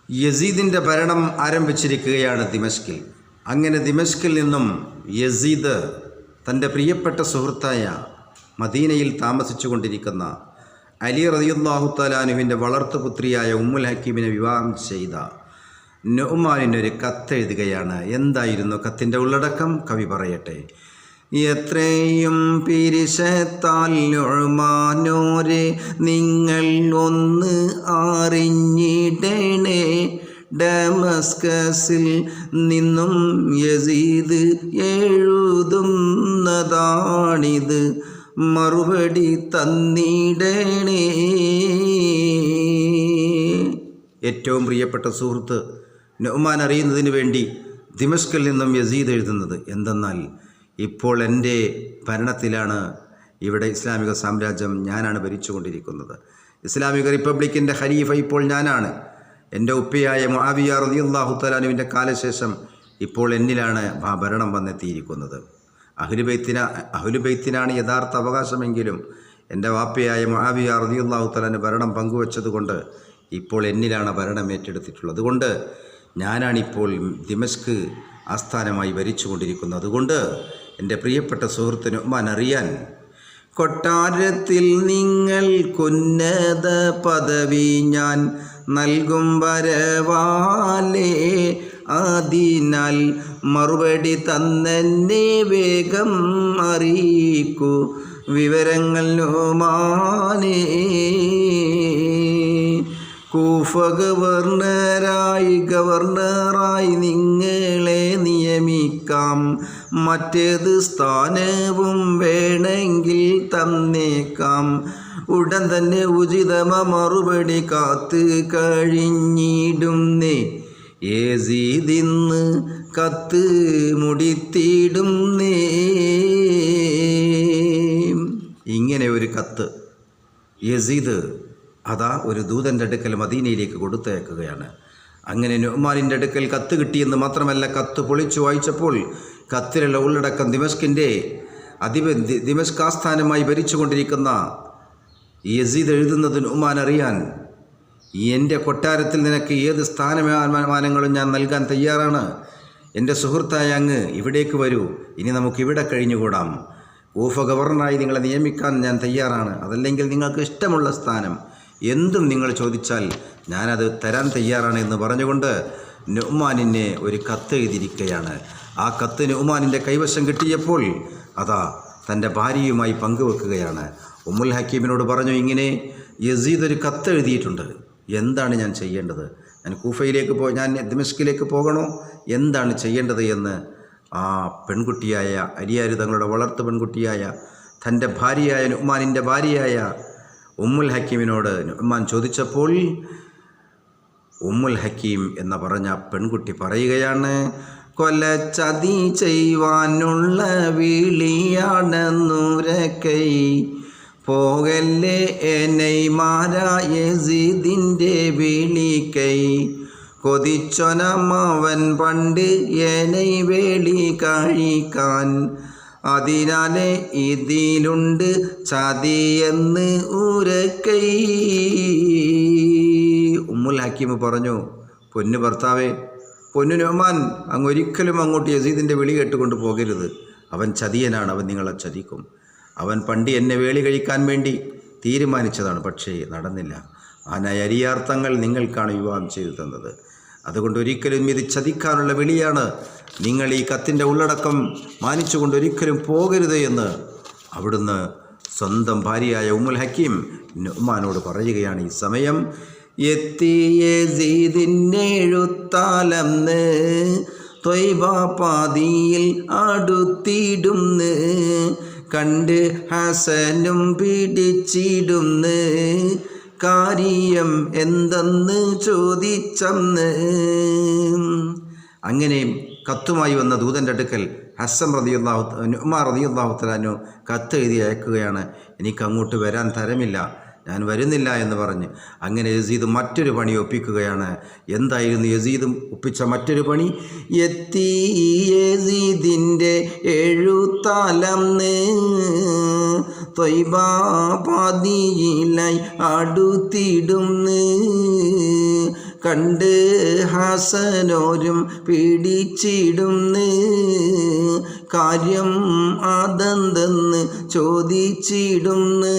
യസീദിൻ്റെ ഭരണം ആരംഭിച്ചിരിക്കുകയാണ് ദിമഷ്കിൽ. അങ്ങനെ ദിമഷ്കിൽ നിന്നും യസീദ് തൻ്റെ പ്രിയപ്പെട്ട സുഹൃത്തായ മദീനയിൽ താമസിച്ചു കൊണ്ടിരിക്കുന്ന അലി റളിയല്ലാഹു തആല അൻഹുവിൻ്റെ വളർത്തുപുത്രിയായ ഉമ്മുൽ ഹക്കീമിനെ വിവാഹം ചെയ്ത നുഅ്മാനിനൊരു കത്തെഴുതുകയാണ്. എന്തായിരുന്നു കത്തിൻ്റെ ഉള്ളടക്കം? കവി പറയട്ടെ. എത്രയും പിരിശത്താൽ നുഅ്മാനോരെ നിങ്ങൾ ഒന്ന് അറിഞ്ഞിടണേ, ഡമസ്കസിൽ നിന്നും യസീദ് എഴുതുന്നതാണിത്, മറുപടി തന്നിടണേ. ഏറ്റവും പ്രിയപ്പെട്ട സുഹൃത്ത് നുഅ്മാൻ അറിയുന്നതിന് വേണ്ടി ദിമഷ്കിൽ നിന്നും യസീദ് എഴുതുന്നത് എന്തെന്നാൽ, ഇപ്പോൾ എൻ്റെ ഭരണത്തിലാണ് ഇവിടെ ഇസ്ലാമിക സാമ്രാജ്യം, ഞാനാണ് ഭരിച്ചുകൊണ്ടിരിക്കുന്നത്. ഇസ്ലാമിക റിപ്പബ്ലിക്കിൻ്റെ ഖലീഫ ഇപ്പോൾ ഞാനാണ്. എൻ്റെ ഉപ്പയായ മുആവിയ റളിയല്ലാഹു തആല അൻഹുവിൻ്റെ കാലശേഷം ഇപ്പോൾ എന്നിലാണ് ആ ഭരണം വന്നെത്തിയിരിക്കുന്നത്. അഹ്ലുബൈത്തിനാണ് യഥാർത്ഥ അവകാശമെങ്കിലും എൻ്റെ വാപ്പയായ മുആവിയ റളിയല്ലാഹു തആല അൻഹു ഭരണം പങ്കുവച്ചതുകൊണ്ട് ഇപ്പോൾ എന്നിലാണ് ഭരണം ഏറ്റെടുത്തിട്ടുള്ളത്. അതുകൊണ്ട് ഞാനാണിപ്പോൾ ദിമഷ്ക് ആസ്ഥാനമായി ഭരിച്ചുകൊണ്ടിരിക്കുന്നത്. അതുകൊണ്ട് എൻ്റെ പ്രിയപ്പെട്ട സുഹൃത്ത് നുഅ്മാൻ അറിയാൻ, കൊട്ടാരത്തിൽ നിങ്ങൾക്കുന്നത പദവി ഞാൻ നൽകും വരവാലേ, അതിനാൽ മറുപടി തന്നെന്നെ വേഗം അറിയിക്കൂ വിവരങ്ങൾ നുഅ്മാനേ. കൂഫ ഗവർണറായി നിങ്ങളെ നിയമിക്കാം, മറ്റേത് സ്ഥാനവും വേണമെങ്കിൽ തന്നേക്കാം. ഉടൻ തന്നെ ഉചിതമ മറുപടി കാത്ത് കഴിഞ്ഞിടുന്നേ, യസീദിന്ന് കത്ത് മുടിത്തിടുന്നേ. ഇങ്ങനെ ഒരു കത്ത് യസീദ് അതാ ഒരു ദൂതൻ്റെ അടുക്കൽ മദീനയിലേക്ക് കൊടുത്തയക്കുകയാണ്. അങ്ങനെ നുഅ്മാനിൻ്റെ അടുക്കൽ കത്ത് കിട്ടിയെന്ന് മാത്രമല്ല, കത്ത് പൊളിച്ചു വായിച്ചപ്പോൾ കത്തിലുള്ള ഉള്ളടക്കം ദിമഷ്ക് ആസ്ഥാനമായി ഭരിച്ചുകൊണ്ടിരിക്കുന്ന യസീദ് എഴുതുന്നത് നുഅ്മാൻ അറിയാൻ, എൻ്റെ കൊട്ടാരത്തിൽ നിനക്ക് ഏത് സ്ഥാനമാനങ്ങളും ഞാൻ നൽകാൻ തയ്യാറാണ്. എൻ്റെ സുഹൃത്തായ അങ്ങ് ഇവിടേക്ക് വരൂ, ഇനി നമുക്കിവിടെ കഴിഞ്ഞുകൂടാം. കൂഫ ഗവർണറായി നിങ്ങളെ നിയമിക്കാൻ ഞാൻ തയ്യാറാണ്. അതല്ലെങ്കിൽ നിങ്ങൾക്ക് ഇഷ്ടമുള്ള സ്ഥാനം എന്തും നിങ്ങൾ ചോദിച്ചാൽ ഞാനത് തരാൻ തയ്യാറാണ് എന്ന് പറഞ്ഞുകൊണ്ട് നുഅ്മാനിനെ ഒരു കത്ത് എഴുതിയിരിക്കുകയാണ്. ആ കത്ത് നുഅ്മാനിൻ്റെ കൈവശം കിട്ടിയപ്പോൾ അതാ തൻ്റെ ഭാര്യയുമായി പങ്കുവെക്കുകയാണ്. ഉമ്മുൽ ഹക്കീമിനോട് പറഞ്ഞു, ഇങ്ങനെ യസീദ് ഒരു കത്ത് എഴുതിയിട്ടുണ്ട്, എന്താണ് ഞാൻ ചെയ്യേണ്ടത്? ഞാൻ ദിമഷ്കിലേക്ക് പോകണോ? എന്താണ് ചെയ്യേണ്ടത് എന്ന് ആ പെൺകുട്ടിയായ അലിയാർ തങ്ങളുടെ വളർത്തു പെൺകുട്ടിയായ തൻ്റെ ഭാര്യയായ നുഅ്മാനിൻ്റെ ഭാര്യയായ ഉമ്മുൽ ഹക്കീമിനോട് നുഅ്മാൻ ചോദിച്ചപ്പോൾ ഉമ്മുൽ ഹക്കീം എന്ന് പറഞ്ഞ പെൺകുട്ടി പറയുകയാണ്, കൊലച്ചതി ചെയ്യുവാനുള്ള വിളിയാണെന്നുരക്കൈ, പോകല്ലേ എനൈമാരാ യസീദിൻ്റെ വിളിക്കൈ, കൊതിച്ചൊനമവൻ പണ്ട് എനൈ വേളി കഴിക്കാൻ, അതിനാലെ ഇതിലുണ്ട് ചതിയെന്ന് ഉരക്കൈ. ഉമ്മുൽ ഹക്കീം പറഞ്ഞു, പൊന്നു ഭർത്താവേ, പൊന്നു നുഅ്മാൻ, അങ്ങ് ഒരിക്കലും അങ്ങോട്ട് യസീദിൻ്റെ വിളി കേട്ടുകൊണ്ട് പോകരുത്. അവൻ ചതിയനാണ്, അവൻ നിങ്ങളെ ചതിക്കും. അവൻ പണ്ട് എന്നെ വേളി കഴിക്കാൻ വേണ്ടി തീരുമാനിച്ചതാണ്, പക്ഷേ നടന്നില്ല. ആനായ അരിയാർത്ഥങ്ങൾ നിങ്ങൾക്കാണ് വിവാഹം ചെയ്തു തന്നത്. അതുകൊണ്ട് ഒരിക്കലും ഇത് ചതിക്കാനുള്ള വിളിയാണ്. നിങ്ങൾ ഈ കത്തിൻ്റെ ഉള്ളടക്കം മാനിച്ചുകൊണ്ട് ഒരിക്കലും പോകരുത് എന്ന് അവിടുന്ന് സ്വന്തം ഭാര്യയായ ഉമ്മുൽ ഹക്കീം നുഅ്മാനോട് പറയുകയാണ്. ഈ സമയം യസീദിനെഴുത്താലെന്ന് ത്വയ്ബ പാതിയിൽ അടുത്തിടുന്ന്, കണ്ട് ഹസനും പിടിച്ചിടുന്ന്, കാര്യം എന്തെന്ന് ചോദിച്ചെന്ന്. അങ്ങനെ കത്തുമായി വന്ന ദൂതൻ്റെ അടുക്കൽ നുഅ്മാൻ റളിയല്ലാഹു തആല അൻഹു കത്ത് എഴുതി അയക്കുകയാണ്. എനിക്ക് അങ്ങോട്ട് വരാൻ തരമില്ല, ഞാൻ വരുന്നില്ല എന്ന് പറഞ്ഞ്. അങ്ങനെ യസീദ് മറ്റൊരു പണി ഒപ്പിക്കുകയാണ്. എന്തായിരുന്നു യസീദും ഒപ്പിച്ച മറ്റൊരു പണി? എത്തി യസീദിൻ്റെ എഴുത്താലെന്ന് ത്വയ്ബ പാതിയിലായി അടുത്തിടുന്ന്, കണ്ട് ഹസനോരും പിടിച്ചിടുന്ന് കാര്യം അതെന്തെന്ന് ചോദിച്ചിടുന്ന്.